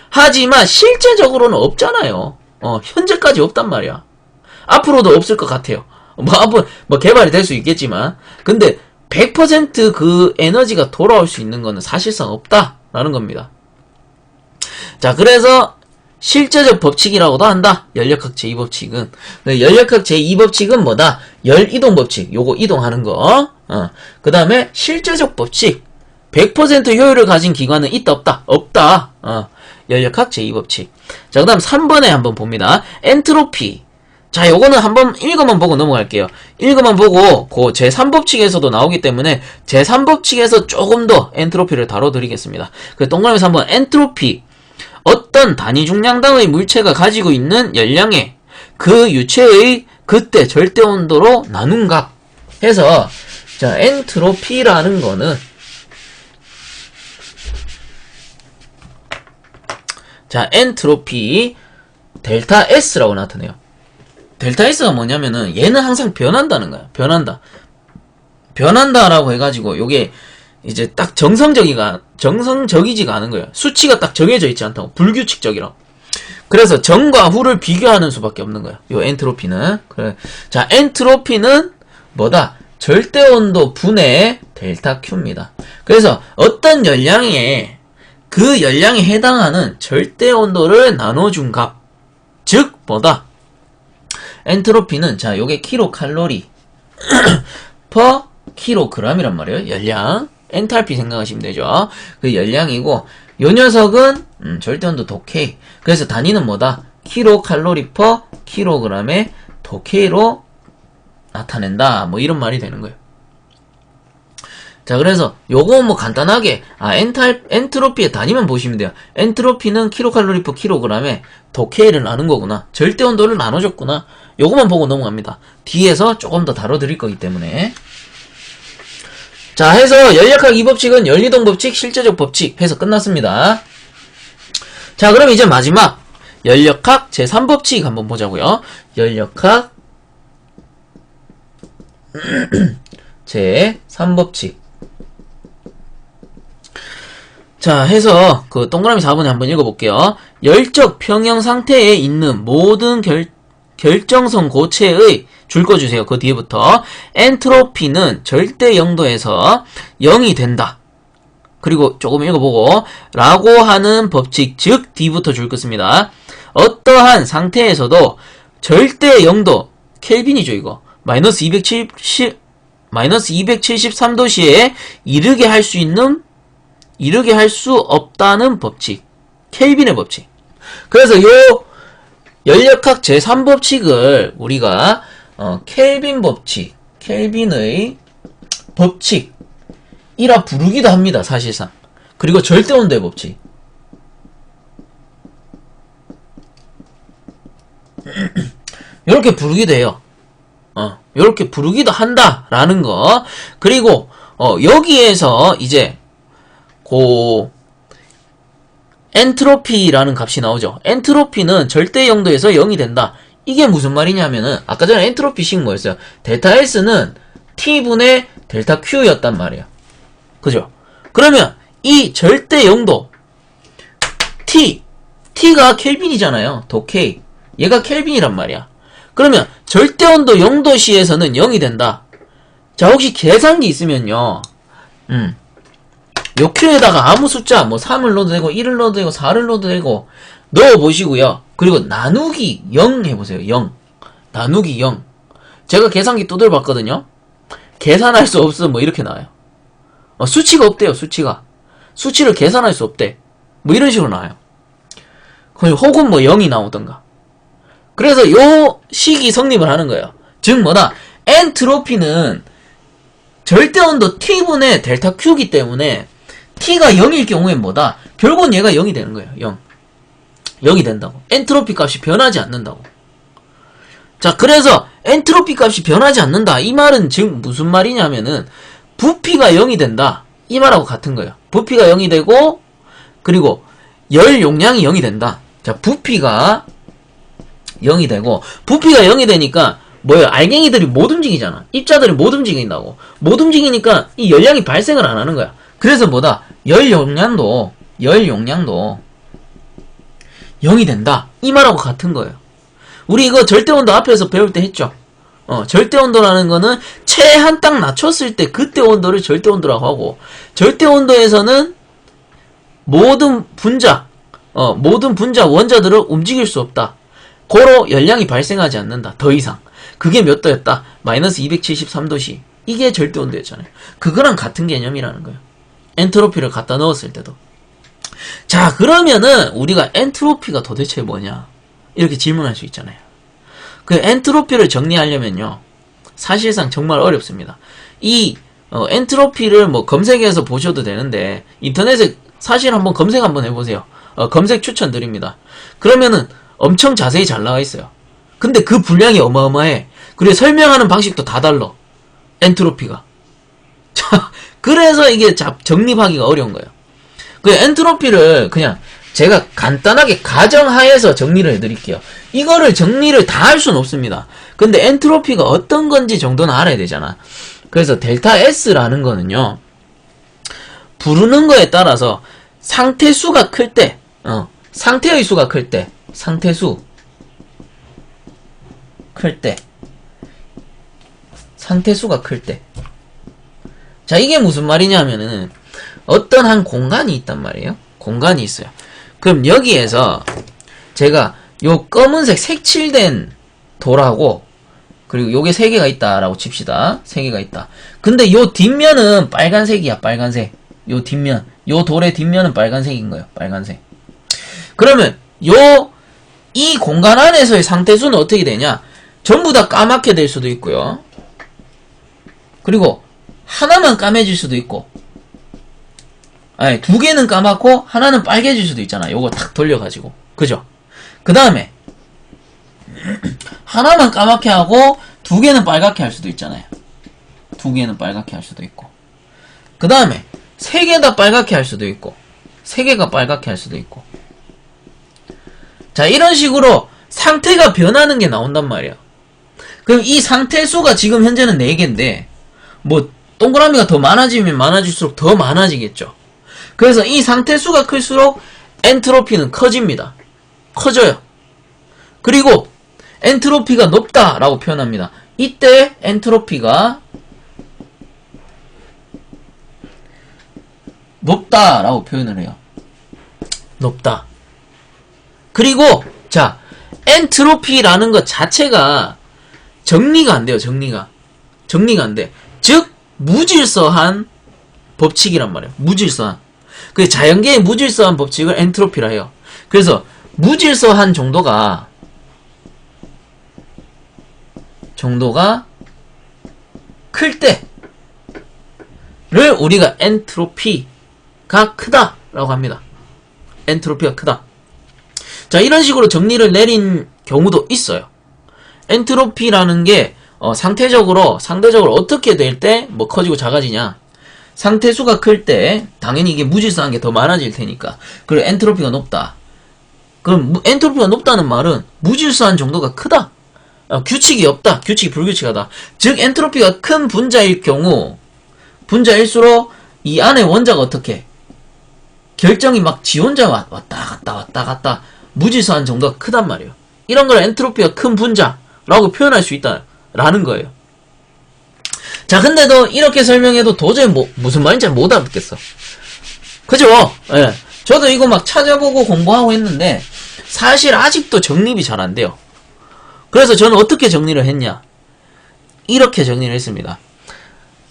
하지만 실제적으로는 없잖아요. 현재까지 없단 말이야. 앞으로도 없을 것 같아요. 뭐 개발이 될 수 있겠지만. 근데 100% 그 에너지가 돌아올 수 있는 거는 사실상 없다라는 겁니다. 자, 그래서 실제적 법칙이라고도 한다. 연력학 제2법칙은. 연력학 제2법칙은 뭐다? 열이동 법칙. 요거 이동하는 거. 그 다음에 실제적 법칙. 100% 효율을 가진 기관은 있다 없다? 없다. 연력학 제2법칙. 자, 그 다음 3번에 한번 봅니다. 엔트로피. 자, 요거는 한번 읽어만 보고 넘어갈게요. 읽어만 보고 그 제3법칙에서도 나오기 때문에 제3법칙에서 조금 더 엔트로피를 다뤄드리겠습니다. 그 동그라미에서 한번 엔트로피. 어떤 단위 중량당의 물체가 가지고 있는 열량에 그 유체의 그때 절대온도로 나눈 값 해서 자, 엔트로피라는 거는 자, 엔트로피 델타 S라고 나타내요. 델타 S가 뭐냐면은 얘는 항상 변한다는 거야. 변한다라고 해가지고 요게 이제 딱 정성적이지가 않은 거예요. 수치가 딱 정해져 있지 않다고. 불규칙적이라고. 그래서 전과 후를 비교하는 수밖에 없는 거예요. 요 엔트로피는. 그래. 자, 엔트로피는 뭐다? 절대온도 분의 델타 Q입니다. 그래서 어떤 열량에 그 열량에 해당하는 절대온도를 나눠준 값. 즉 뭐다? 엔트로피는 자, 요게 킬로칼로리 퍼 킬로그램이란 말이에요. 열량. 엔탈피 생각하시면 되죠. 그 열량이고 요 녀석은 절대온도 도케이. 그래서 단위는 뭐다? 킬로칼로리 퍼 킬로그램의 도케이로 나타낸다. 뭐 이런 말이 되는 거예요. 자, 그래서 요거 뭐 간단하게 엔트로피의 단위만 보시면 돼요. 엔트로피는 킬로칼로리 퍼 킬로그램에 도케이를 나눈 거구나. 절대온도를 나눠줬구나. 요거만 보고 넘어갑니다. 뒤에서 조금 더 다뤄드릴 거기 때문에. 자, 해서 연력학 2법칙은 열이동 법칙, 실제적 법칙 해서 끝났습니다. 자, 그럼 이제 마지막 연력학 제3법칙 한번 보자고요. 연력학 제3법칙. 자, 해서 그 동그라미 4번에 한번 읽어볼게요. 열적 평형 상태에 있는 모든 결정성 고체의 줄 꺼주세요. 그 뒤에부터 엔트로피는 절대 0도에서 0이 된다. 그리고 조금 읽어보고 라고 하는 법칙, 즉 D부터 줄 긋습니다. 어떠한 상태에서도 절대 0도 켈빈이죠 이거 마이너스 273도씨에 이르게 할 수 없다는 법칙, 켈빈의 법칙. 그래서 요 연력학 제3법칙을 우리가 켈빈 법칙, 켈빈의 법칙이라 부르기도 합니다, 사실상. 그리고 절대온도의 법칙. 이렇게 부르기도 해요. 이렇게 부르기도 한다라는 거. 그리고 여기에서 이제 엔트로피라는 값이 나오죠. 엔트로피는 절대 0도에서 0이 된다. 이게 무슨 말이냐면은 아까 전에 엔트로피식 뭐였어요? 델타 S는 T분의 델타 Q였단 말이에요. 그죠? 그러면 이 절대 0도 T가 켈빈이잖아요. 도 K. 얘가 켈빈이란 말이야. 그러면 절대 온도 0도시에서는 0이 된다. 자, 혹시 계산기 있으면요. 요 Q에다가 아무 숫자, 뭐 3을 넣어도 되고, 1을 넣어도 되고, 4를 넣어도 되고, 넣어보시고요. 그리고 나누기 0 해보세요. 0. 나누기 0. 제가 계산기 두들봤거든요. 계산할 수 없음, 뭐 이렇게 나와요. 수치가 없대요, 수치가. 수치를 계산할 수 없대. 뭐 이런 식으로 나와요. 혹은 뭐 0이 나오던가. 그래서 요 식이 성립을 하는 거예요. 즉 뭐다? 엔트로피는 절대온도 T분의 델타 Q기 때문에 T가 0일 경우엔 뭐다? 결국은 얘가 0이 되는 거예요. 0. 0이 된다고. 엔트로피 값이 변하지 않는다고. 자, 그래서 엔트로피 값이 변하지 않는다. 이 말은 지금 무슨 말이냐면은 부피가 0이 된다. 이 말하고 같은 거예요. 부피가 0이 되고 그리고 열 용량이 0이 된다. 자, 부피가 0이 되고 부피가 0이 되니까 뭐예요? 알갱이들이 못 움직이잖아. 입자들이 못 움직인다고. 못 움직이니까 이 열량이 발생을 안 하는 거야. 그래서 뭐다? 열 용량도 0이 된다. 이 말하고 같은 거예요. 우리 이거 절대온도 앞에서 배울 때 했죠. 절대온도라는 거는 최한 딱 낮췄을 때 그때 온도를 절대온도라고 하고, 절대온도에서는 모든 분자 원자들을 움직일 수 없다. 고로 열량이 발생하지 않는다. 더 이상. 그게 몇 도였다? 마이너스 273도씨. 이게 절대온도였잖아요. 그거랑 같은 개념이라는 거예요. 엔트로피를 갖다 넣었을 때도. 자, 그러면은 우리가 엔트로피가 도대체 뭐냐? 이렇게 질문할 수 있잖아요. 그 엔트로피를 정리하려면요. 사실상 정말 어렵습니다. 이 엔트로피를 뭐 검색해서 보셔도 되는데 인터넷에 사실 한번 검색 한번 해보세요. 검색 추천드립니다. 그러면은 엄청 자세히 잘 나와 있어요. 근데 그 분량이 어마어마해. 그리고 설명하는 방식도 다 달라. 엔트로피가. 자, 그래서 이게 정립하기가 어려운 거예요. 그 엔트로피를 그냥 제가 간단하게 가정하에서 정리를 해드릴게요. 이거를 정리를 다 할 수는 없습니다. 근데 엔트로피가 어떤 건지 정도는 알아야 되잖아. 그래서 델타 S라는 거는요. 부르는 거에 따라서 상태수가 클 때, 상태의 수가 클 때, 상태수 클 때, 상태수가 클 때. 자, 이게 무슨 말이냐면은 어떤 한 공간이 있단 말이에요. 공간이 있어요. 그럼 여기에서 제가 요 검은색 색칠된 돌하고 그리고 요게 3개가 있다라고 칩시다. 3개가 있다. 근데 요 뒷면은 빨간색이야. 빨간색. 요 뒷면. 요 돌의 뒷면은 빨간색인 거예요. 빨간색. 그러면 이 공간 안에서의 상태수는 어떻게 되냐? 전부 다 까맣게 될 수도 있고요. 그리고 하나만 까매질 수도 있고, 아니 2개는 까맣고 하나는 빨개질 수도 있잖아. 요거 탁 돌려가지고. 그죠? 그 다음에 하나만 까맣게 하고 2개는 빨갛게 할 수도 있잖아요. 2개는 빨갛게 할 수도 있고, 그 다음에 3개 다 빨갛게 할 수도 있고, 3개가 빨갛게 할 수도 있고. 자, 이런 식으로 상태가 변하는 게 나온단 말이야. 그럼 이 상태수가 지금 현재는 4개인데 뭐 동그라미가 더 많아지면 많아질수록 더 많아지겠죠. 그래서 이 상태수가 클수록 엔트로피는 커집니다. 커져요. 그리고 엔트로피가 높다라고 표현합니다. 이때 엔트로피가 높다라고 표현을 해요. 높다. 그리고 자, 엔트로피라는 것 자체가 정리가 안 돼요. 정리가 안 돼. 즉 무질서한 법칙이란 말이에요. 무질서한. 그 자연계의 무질서한 법칙을 엔트로피라 해요. 그래서 무질서한 정도가 클 때를 우리가 엔트로피가 크다라고 합니다. 엔트로피가 크다. 자, 이런 식으로 정리를 내린 경우도 있어요. 엔트로피라는 게 상대적으로 어떻게 될 때 뭐 커지고 작아지냐. 상태수가 클 때 당연히 이게 무질서한 게 더 많아질 테니까. 그리고 엔트로피가 높다. 그럼 엔트로피가 높다는 말은 무질서한 정도가 크다. 규칙이 없다. 규칙이 불규칙하다. 즉 엔트로피가 큰 분자일 경우, 분자일수록 이 안에 원자가 어떻게 결정이 막 지 혼자 왔다 갔다 무질서한 정도가 크단 말이에요. 이런 걸 엔트로피가 큰 분자라고 표현할 수 있다라는 거예요. 자, 근데도 이렇게 설명해도 도저히 무슨 말인지 못 알아듣겠어. 그죠? 예. 저도 이거 막 찾아보고 공부하고 했는데 사실 아직도 정립이 잘 안 돼요. 그래서 저는 어떻게 정리를 했냐? 이렇게 정리를 했습니다.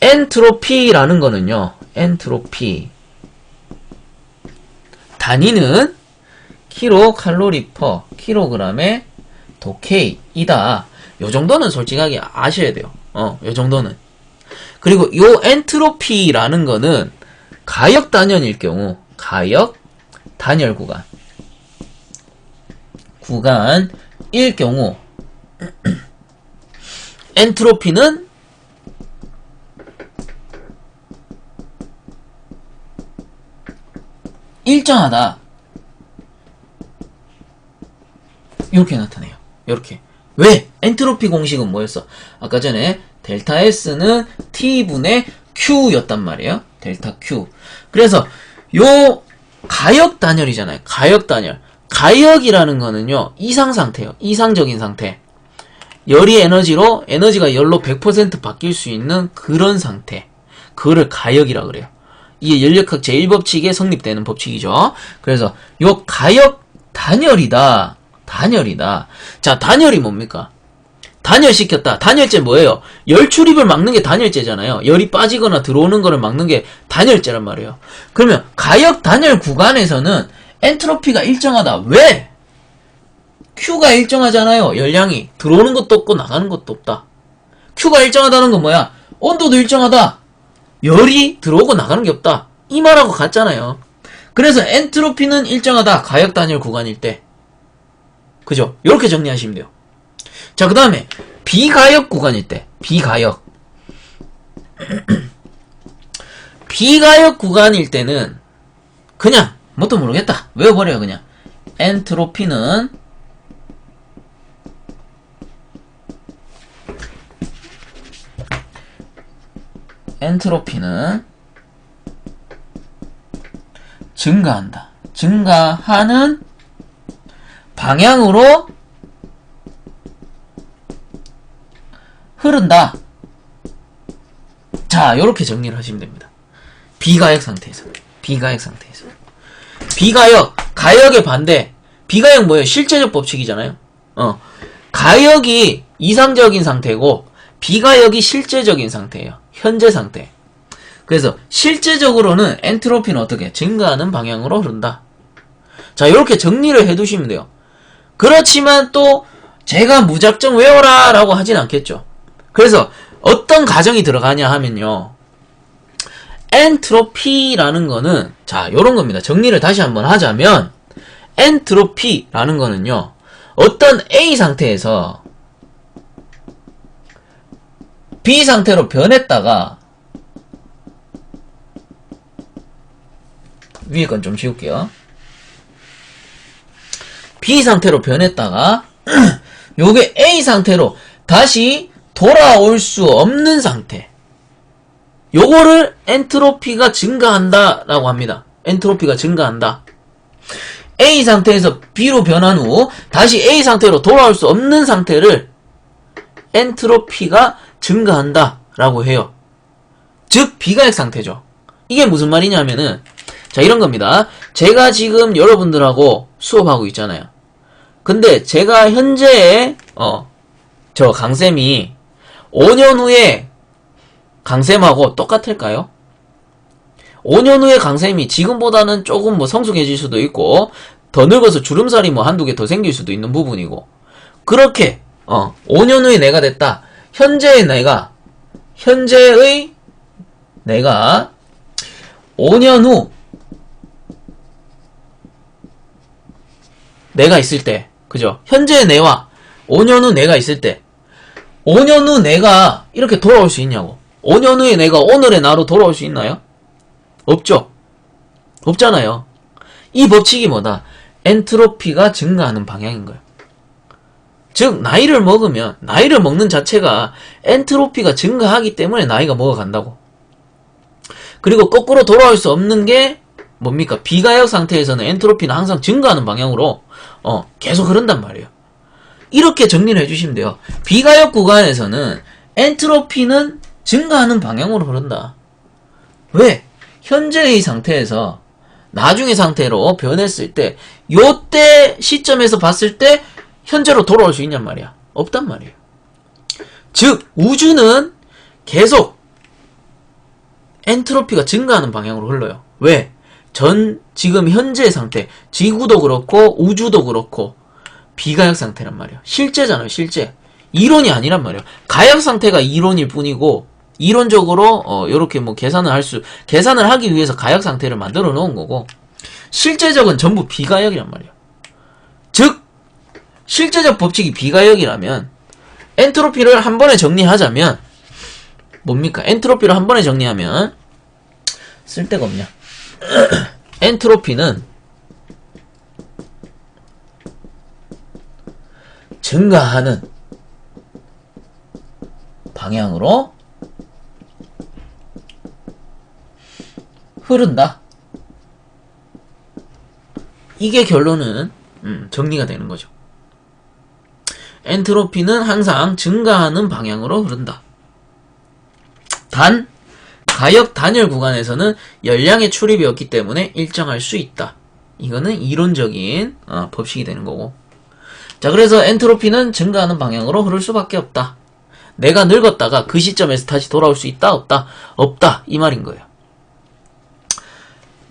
엔트로피라는 거는요, 엔트로피 단위는 킬로칼로리 퍼 킬로그램의 독케이이다. 요 정도는 솔직하게 아셔야 돼요. 요 정도는. 그리고 요 엔트로피라는 거는 가역 단연일 경우, 가역 단열 구간일 경우 엔트로피는 일정하다. 이렇게 나타내요. 이렇게. 왜? 엔트로피 공식은 뭐였어? 아까 전에 델타 S는 T분의 Q였단 말이에요. 델타 Q. 그래서 요 가역 단열이잖아요. 가역 단열. 가역이라는 거는요, 이상 상태예요. 이상적인 상태. 열이 에너지가 열로 100% 바뀔 수 있는 그런 상태. 그거를 가역이라 그래요. 이게 연력학 제1법칙에 성립되는 법칙이죠. 그래서 요 가역 단열이다. 자, 단열이 뭡니까? 단열시켰다. 단열재 뭐예요? 열 출입을 막는 게 단열재잖아요. 열이 빠지거나 들어오는 거를 막는 게 단열재란 말이에요. 그러면 가역 단열 구간에서는 엔트로피가 일정하다. 왜? Q가 일정하잖아요. 열량이. 들어오는 것도 없고 나가는 것도 없다. Q가 일정하다는 건 뭐야? 온도도 일정하다. 열이 들어오고 나가는 게 없다. 이 말하고 같잖아요. 그래서 엔트로피는 일정하다. 가역 단열 구간일 때. 그죠? 이렇게 정리하시면 돼요. 자, 그 다음에 비가역 구간일 때. 비가역 구간일 때는 그냥 뭣도 모르겠다. 외워버려요. 그냥 엔트로피는 증가한다. 증가하는 방향으로 흐른다. 자, 요렇게 정리를 하시면 됩니다. 비가역 상태에서. 비가역, 가역의 반대. 비가역 뭐예요? 실제적 법칙이잖아요. 가역이 이상적인 상태고 비가역이 실제적인 상태예요. 현재 상태. 그래서 실제적으로는 엔트로피는 어떻게? 증가하는 방향으로 흐른다. 자, 이렇게 정리를 해두시면 돼요. 그렇지만 또 제가 무작정 외워라 라고 하진 않겠죠. 그래서 어떤 가정이 들어가냐 하면요, 엔트로피라는 거는 자, 요런 겁니다. 정리를 다시 한번 하자면 엔트로피라는 거는요, 어떤 A 상태에서 B 상태로 변했다가, 위에 건 좀 지울게요. B 상태로 변했다가 요게 A 상태로 다시 돌아올 수 없는 상태, 요거를 엔트로피가 증가한다 라고 합니다. 엔트로피가 증가한다. A 상태에서 B로 변한 후 다시 A 상태로 돌아올 수 없는 상태를 엔트로피가 증가한다 라고 해요. 즉 비가역 상태죠. 이게 무슨 말이냐면은 자 이런 겁니다. 제가 지금 여러분들하고 수업하고 있잖아요. 근데 제가 현재 저 강쌤이 5년 후에 강쌤하고 똑같을까요? 5년 후에 강쌤이 지금보다는 조금 뭐 성숙해질 수도 있고 더 늙어서 주름살이 뭐 한두 개 더 생길 수도 있는 부분이고 그렇게 5년 후에 내가 됐다. 현재의 내가 5년 후 내가 있을 때 그죠? 현재의 내와 5년 후 내가 있을 때 5년 후 내가 이렇게 돌아올 수 있냐고. 5년 후에 내가 오늘의 나로 돌아올 수 있나요? 없죠. 없잖아요. 이 법칙이 뭐다? 엔트로피가 증가하는 방향인 거예요. 즉 나이를 먹으면 나이를 먹는 자체가 엔트로피가 증가하기 때문에 나이가 먹어간다고. 그리고 거꾸로 돌아올 수 없는 게 뭡니까? 비가역 상태에서는 엔트로피는 항상 증가하는 방향으로 계속 흐른단 말이에요. 이렇게 정리를 해주시면 돼요. 비가역 구간에서는 엔트로피는 증가하는 방향으로 흐른다. 왜? 현재의 상태에서 나중의 상태로 변했을 때 요때 시점에서 봤을 때 현재로 돌아올 수 있냔 말이야. 없단 말이에요. 즉 우주는 계속 엔트로피가 증가하는 방향으로 흘러요. 왜? 지금 현재의 상태 지구도 그렇고 우주도 그렇고 비가역 상태란 말이야. 실제잖아요. 실제. 이론이 아니란 말이야. 가역 상태가 이론일 뿐이고 이론적으로 요렇게 뭐 계산을 하기 위해서 가역 상태를 만들어 놓은 거고 실제적은 전부 비가역이란 말이야. 즉 실제적 법칙이 비가역이라면 엔트로피를 한 번에 정리하자면 뭡니까? 엔트로피를 한 번에 정리하면 쓸데가 없냐? 엔트로피는 증가하는 방향으로 흐른다. 이게 결론은 정리가 되는 거죠. 엔트로피는 항상 증가하는 방향으로 흐른다. 단 가역 단열 구간에서는 열량의 출입이 없기 때문에 일정할 수 있다. 이거는 이론적인 법칙이 되는 거고. 자, 그래서 엔트로피는 증가하는 방향으로 흐를 수밖에 없다. 내가 늙었다가 그 시점에서 다시 돌아올 수 있다? 없다? 없다. 이 말인 거예요.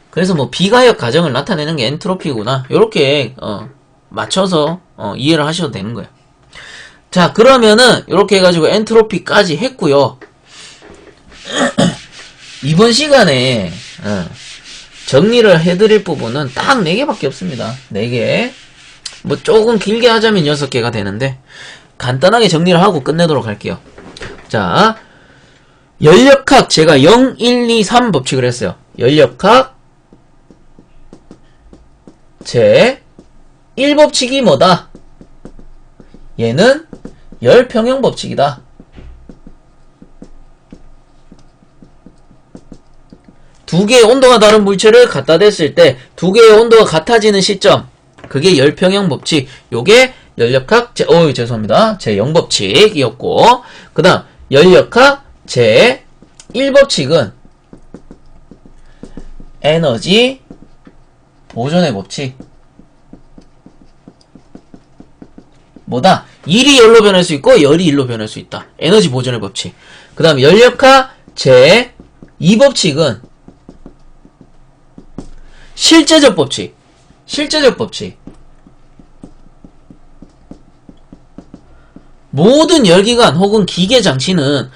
그래서 뭐 비가역 과정을 나타내는 게 엔트로피구나. 요렇게 맞춰서 이해를 하셔도 되는 거예요. 자, 그러면은 요렇게 해가지고 엔트로피까지 했고요. 이번 시간에 정리를 해드릴 부분은 딱 4개밖에 없습니다. 4개. 뭐 조금 길게 하자면 6개가 되는데 간단하게 정리를 하고 끝내도록 할게요. 자, 연력학 제가 0, 1, 2, 3 법칙을 했어요. 연력학 제 1법칙이 뭐다? 얘는 열평형 법칙이다. 두 개의 온도가 다른 물체를 갖다 댔을 때 두 개의 온도가 같아지는 시점, 그게 열평형 법칙. 요게 연력학 제 0법칙이었고, 그 다음 연력학 제 1법칙은 에너지 보존의 법칙. 뭐다? 1이 열로 변할 수 있고 열이 1로 변할 수 있다. 에너지 보존의 법칙. 그 다음 연력학 제 2법칙은 실제적 법칙. 실제적 법칙. 모든 열기관 혹은 기계 장치는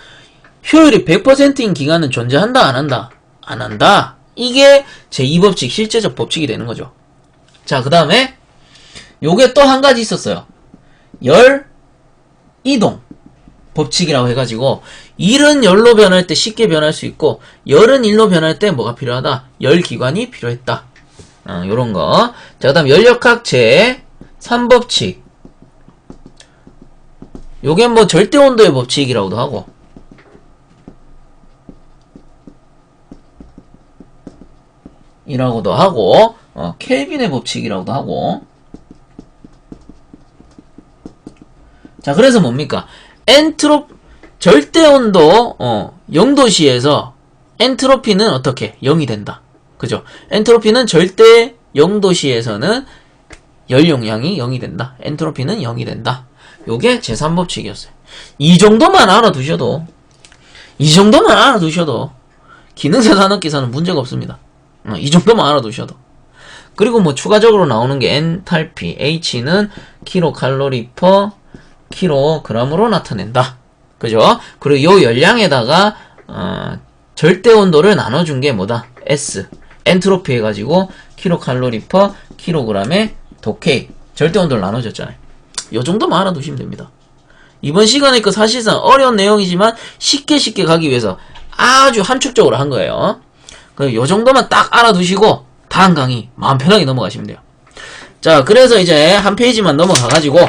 효율이 100%인 기관은 존재한다, 안 한다? 안 한다. 이게 제2법칙, 실제적 법칙이 되는 거죠. 자, 그 다음에 요게 또 한 가지 있었어요. 열 이동 법칙이라고 해가지고, 일은 열로 변할 때 쉽게 변할 수 있고 열은 일로 변할 때 뭐가 필요하다? 열기관이 필요했다. 요런 거. 자, 그 다음 연력학 제 3법칙. 요게 뭐 절대온도의 법칙이라고도 하고, 이라고도 하고, 켈빈의 법칙이라고도 하고. 자, 그래서 뭡니까? 절대온도, 0도시에서 엔트로피는 어떻게? 0이 된다. 그죠? 엔트로피는 절대 0도시에서는 열 용량이 0이 된다. 엔트로피는 0이 된다. 요게 제3법칙이었어요. 이 정도만 알아두셔도 기능사 산업기사는 문제가 없습니다. 이 정도만 알아두셔도. 그리고 뭐 추가적으로 나오는 게 엔탈피, H는 킬로칼로리 퍼 킬로그램으로 나타낸다. 그죠? 그리고 요 열량에다가 절대 온도를 나눠준 게 뭐다? S. 엔트로피 해가지고 킬로칼로리 퍼 킬로그램의 독해. 절대 온도를 나눠줬잖아요. 요 정도만 알아두시면 됩니다. 이번 시간에 사실상 어려운 내용이지만 쉽게 가기 위해서 아주 함축적으로 한 거예요. 요 정도만 딱 알아두시고 다음 강의 마음 편하게 넘어가시면 돼요. 자, 그래서 이제 한 페이지만 넘어가가지고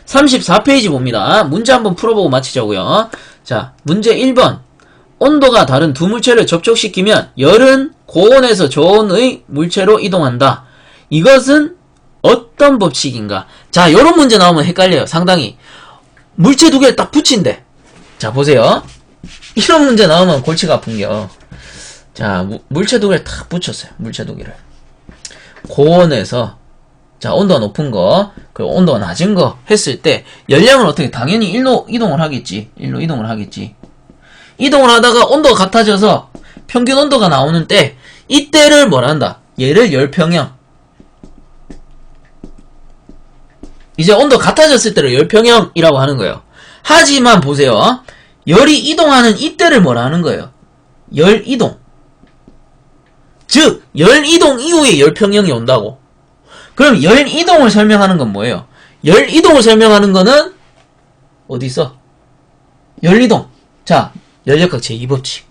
34페이지 봅니다. 문제 한번 풀어보고 마치자고요. 자, 문제 1번. 온도가 다른 두 물체를 접촉시키면 열은 고온에서 저온의 물체로 이동한다. 이것은 어떤 법칙인가? 자, 요런 문제 나오면 헷갈려요. 상당히. 물체 두 개를 딱 붙인대. 자, 보세요. 이런 문제 나오면 골치가 아픈겨. 자, 물체 두 개를 딱 붙였어요. 물체 두 개를. 고온에서, 자, 온도가 높은 거, 그리고 온도가 낮은 거 했을 때, 열량은 어떻게, 당연히 일로 이동을 하겠지. 이동을 하다가 온도가 같아져서 평균 온도가 나오는 때, 이때를 뭐라 한다? 얘를 열평형. 이제 온도 같아졌을 때를 열평형이라고 하는 거예요. 하지만 보세요. 열이 이동하는 이때를 뭐라 하는 거예요? 열이동. 즉, 열이동 이후에 열평형이 온다고. 그럼 열이동을 설명하는 건 뭐예요? 열이동을 설명하는 거는 어디 있어? 열이동. 자, 열역학 제2법칙.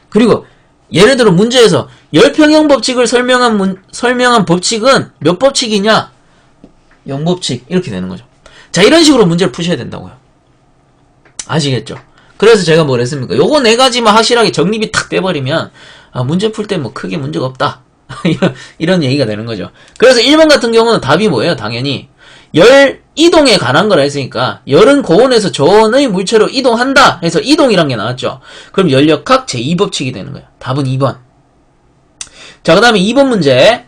그리고 예를 들어 문제에서 열평형 법칙을 설명한 법칙은 몇 법칙이냐? 0법칙. 이렇게 되는 거죠. 자, 이런 식으로 문제를 푸셔야 된다고요. 아시겠죠? 그래서 제가 뭘 했습니까? 요거 네 가지만 확실하게 정립이 탁 돼버리면 문제 풀 때 뭐 크게 문제가 없다. 이런 얘기가 되는 거죠. 그래서 1번 같은 경우는 답이 뭐예요? 당연히 열 이동에 관한 거라 했으니까 열은 고온에서 저온의 물체로 이동한다 해서 이동이란 게 나왔죠. 그럼 열역학 제2법칙이 되는 거예요. 답은 2번. 자, 그 다음에 2번 문제.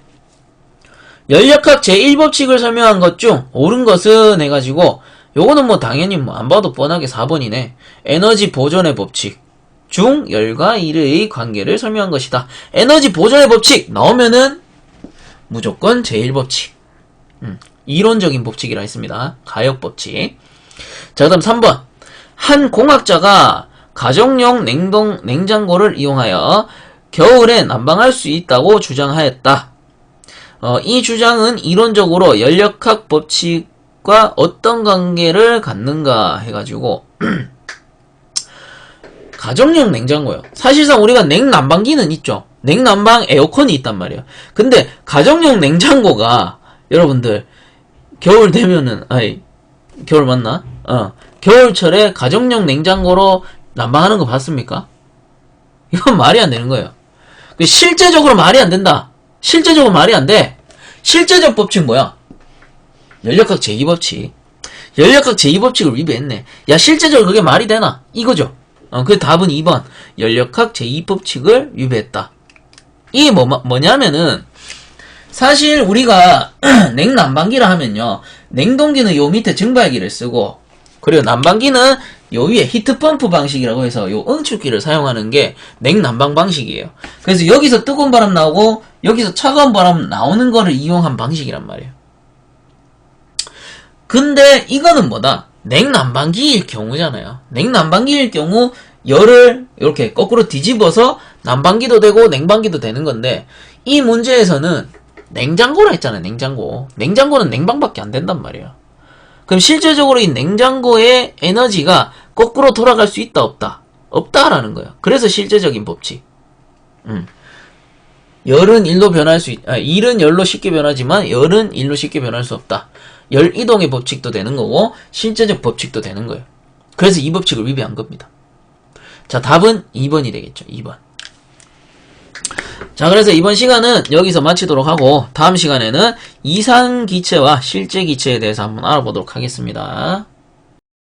열역학 제1법칙을 설명한 것 중 옳은 것은 해가지고 요거는 뭐 당연히 뭐 안 봐도 뻔하게 4번이네. 에너지 보존의 법칙 중 열과 일의 관계를 설명한 것이다. 에너지 보존의 법칙 나오면은 무조건 제1법칙. 이론적인 법칙이라 했습니다. 가역법칙. 자, 그 다음 3번. 한 공학자가 가정용 냉장고를 이용하여 겨울에 난방할 수 있다고 주장하였다. 이 주장은 이론적으로 열역학 법칙과 어떤 관계를 갖는가 해가지고 가정용 냉장고요. 사실상 우리가 냉난방기는 있죠. 냉난방 에어컨이 있단 말이에요. 근데 가정용 냉장고가 여러분들 겨울 되면은 겨울 맞나? 겨울철에 가정용 냉장고로 난방하는 거 봤습니까? 이건 말이 안 되는 거예요. 실제적으로 말이 안 된다. 실제적으로 말이 안 돼. 실제적 법칙은 뭐야? 열역학 제2법칙. 열역학 제2법칙을 위배했네. 야, 실제적으로 그게 말이 되나? 이거죠. 그 답은 2번. 열역학 제2법칙을 위배했다. 이게 뭐냐면은 사실 우리가 냉난방기라 하면요, 냉동기는 요 밑에 증발기를 쓰고, 그리고 난방기는 요 위에 히트펌프 방식이라고 해서 요 응축기를 사용하는 게 냉난방 방식이에요. 그래서 여기서 뜨거운 바람 나오고 여기서 차가운 바람 나오는 거를 이용한 방식이란 말이에요. 근데 이거는 뭐다? 냉난방기일 경우잖아요. 냉난방기일 경우 열을 이렇게 거꾸로 뒤집어서 난방기도 되고 냉방기도 되는 건데, 이 문제에서는 냉장고라 했잖아요. 냉장고. 냉장고는 냉방밖에 안 된단 말이에요. 그럼 실제적으로 이 냉장고의 에너지가 거꾸로 돌아갈 수 있다, 없다? 없다라는 거예요. 그래서 실제적인 법칙. 열은 일로 변할 수 일은 열로 쉽게 변하지만 열은 일로 쉽게 변할 수 없다. 열 이동의 법칙도 되는 거고 실제적 법칙도 되는 거예요. 그래서 이 법칙을 위배한 겁니다. 자, 답은 2번이 되겠죠. 2번. 자, 그래서 이번 시간은 여기서 마치도록 하고 다음 시간에는 이상 기체와 실제 기체에 대해서 한번 알아보도록 하겠습니다.